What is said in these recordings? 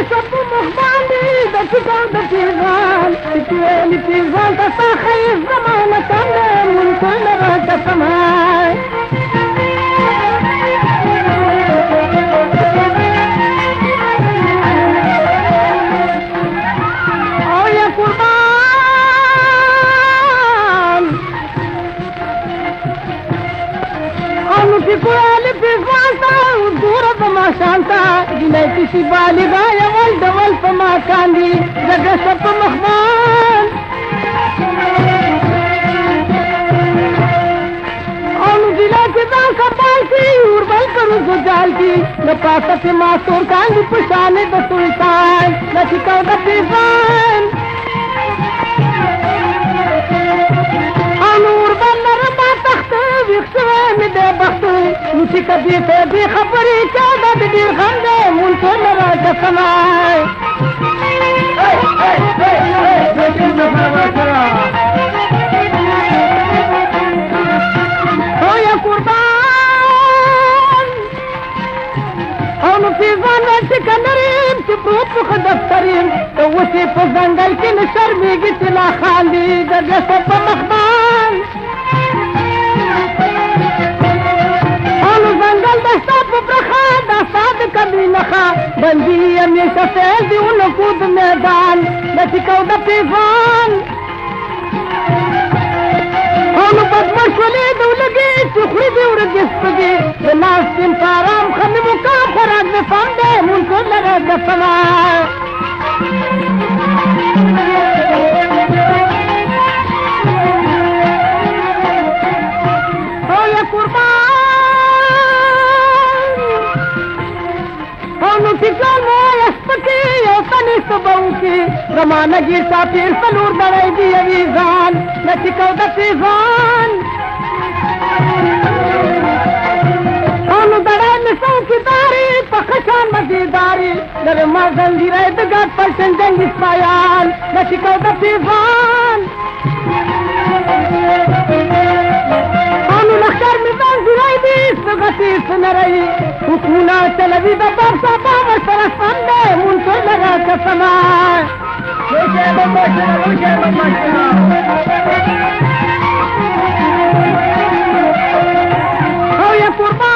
شب مخباني ده تقعد في غان تكويني في غان تصاخي الزمان كامل من كل راكة سماي أو يا قربان أنا في كوالي في غانتا ودورة بما شانتا جنيتي في بالي غاية والد والفما كان دي زقا شب مخبان أنا دلاتي دان سبالتي وربل كرو زجالتي لپاسا في ماسور كان دي پشاني دا سلطان لشكو دا بيزان أنا وربل نرما تخت ويخشوه مدى بختو نوشي کبھی فیدی خبری چاہتا دیر خندے منتو لرا جسمائی او یا قربان او نفیزان ویسی کنریم چی بروت خود افتریم تو وسی پا زنگل کی نشرمیگی تلا خاندی در جسد پا مخبان زنگل دستا پبرخا دستا کبھی نخا بندی ہمیشہ فیل دی انہوں کود میدان نچکو دا پیفان انہوں بدمش ولی دولگی چخری دی ورگست دی بناس تیم پارام خمی مکام خراج نفام دے منکو لگا دسنا او یا قربان نوٹیکل موی اسپکی یوتنی صبحوں کی زمانہ گیرتا پیر سلور درائی دی اویزان نچکو دا پیزان انو درائی نسوں کی داری پخشان مزیداری در مازن دی رائے دگات پرشن جنگ اسپایان نچکو دا پیزان انو لخشار میزان زرائی دی سغتی سنرائی حکونا چلوی دا باب صاحبا ورسرسان دے منتو لگا کسمائی او یا قربان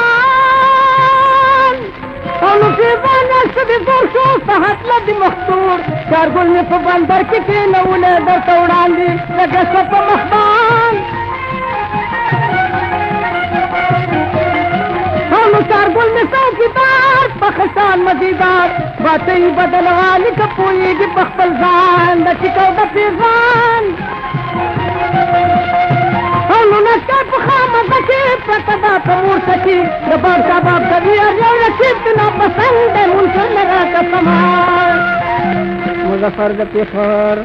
انو فیضان اسدی زور شو صحت لدی مختور کارگل میں پا بندر کی نولے در توڑان دی لگا شب مخبان کارگل میں چوکیدار پخشان مزیدار باتیں بدلوالی کپوئی کی پخپل زان دچکو دا پیزان ہم نشکر پخام دکی پتدا کمور سکی دبار شاباب کبھی اجیو رشید تنا پسند ہے منشن لگا کسمان مظفر دا پیخور